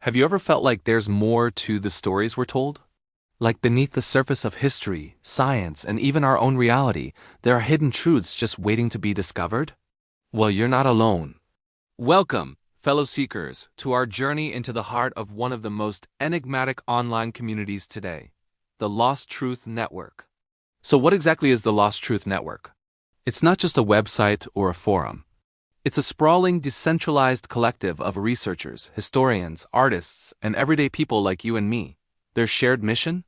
Have you ever felt like there's more to the stories we're told? Like beneath the surface of history, science, and even our own reality, there are hidden truths just waiting to be discovered? Well, you're not alone. Welcome, fellow seekers, to our journey into the heart of one of the most enigmatic online communities today, the Lost Truth Network. So what exactly is the Lost Truth Network? It's not just a website or a forum. It's a sprawling, decentralized collective of researchers, historians, artists, and everyday people like you and me. Their shared mission?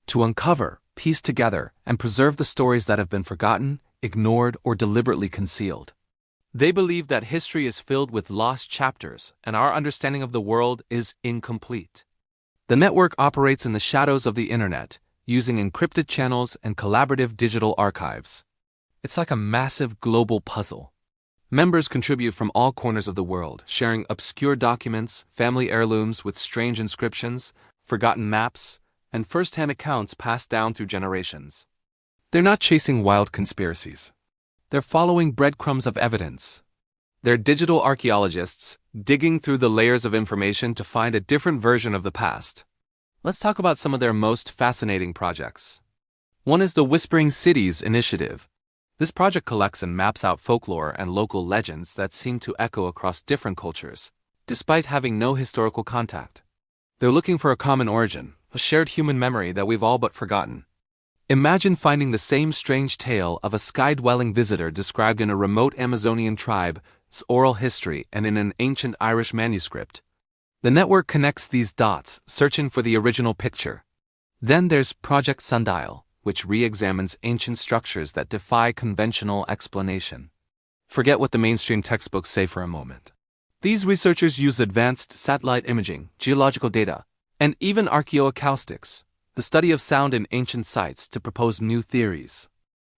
To uncover, piece together, and preserve the stories that have been forgotten, ignored, or deliberately concealed. They believe that history is filled with lost chapters, and our understanding of the world is incomplete. The network operates in the shadows of the internet, using encrypted channels and collaborative digital archives. It's like a massive global puzzle. Members contribute from all corners of the world, sharing obscure documents, family heirlooms with strange inscriptions, forgotten maps, and first-hand accounts passed down through generations. They're not chasing wild conspiracies. They're following breadcrumbs of evidence. They're digital archaeologists, digging through the layers of information to find a different version of the past. Let's talk about some of their most fascinating projects. One is the Whispering Cities Initiative. This project collects and maps out folklore and local legends that seem to echo across different cultures, despite having no historical contact. They're looking for a common origin, a shared human memory that we've all but forgotten. Imagine finding the same strange tale of a sky-dwelling visitor described in a remote Amazonian tribe's oral history and in an ancient Irish manuscript. The network connects these dots, searching for the original picture. Then there's Project Sundial, which re-examines ancient structures that defy conventional explanation. Forget what the mainstream textbooks say for a moment. These researchers use advanced satellite imaging, geological data, and even archaeoacoustics, the study of sound in ancient sites, to propose new theories.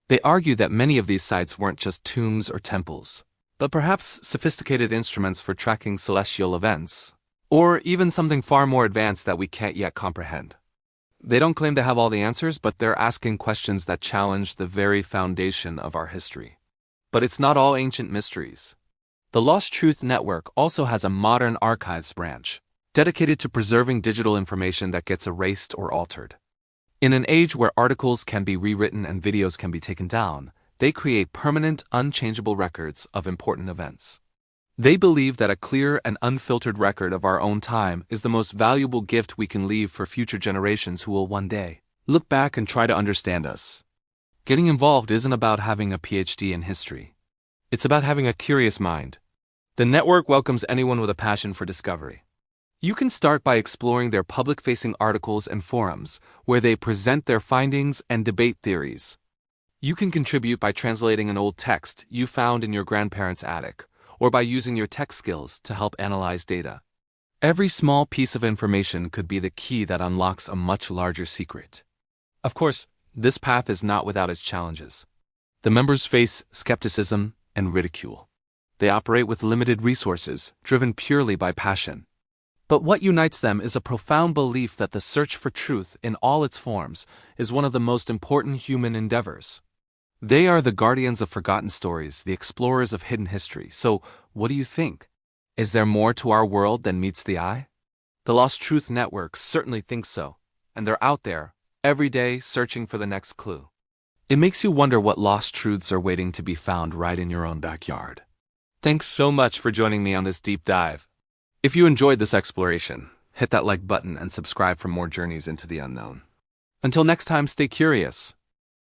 They argue that many of these sites weren't just tombs or temples, but perhaps sophisticated instruments for tracking celestial events, or even something far more advanced that we can't yet comprehend. They don't claim to have all the answers, but they're asking questions that challenge the very foundation of our history. But it's not all ancient mysteries. The Lost Truth Network also has a modern archives branch, dedicated to preserving digital information that gets erased or altered. In an age where articles can be rewritten and videos can be taken down, they create permanent, unchangeable records of important events. They believe that a clear and unfiltered record of our own time is the most valuable gift we can leave for future generations who will one day look back and try to understand us. Getting involved isn't about having a PhD in history. It's about having a curious mind. The network welcomes anyone with a passion for discovery. You can start by exploring their public-facing articles and forums, where they present their findings and debate theories. You can contribute by translating an old text you found in your grandparents' attic, or by using your tech skills to help analyze data. Every small piece of information could be the key that unlocks a much larger secret. Of course, this path is not without its challenges. The members face skepticism and ridicule. They operate with limited resources, driven purely by passion. But what unites them is a profound belief that the search for truth in all its forms is one of the most important human endeavors. They are the guardians of forgotten stories, the explorers of hidden history. So, what do you think? Is there more to our world than meets the eye? The Lost Truth Network certainly thinks so, and they're out there, every day, searching for the next clue. It makes you wonder what lost truths are waiting to be found right in your own backyard. Thanks so much for joining me on this deep dive. If you enjoyed this exploration, hit that like button and subscribe for more journeys into the unknown. Until next time, stay curious,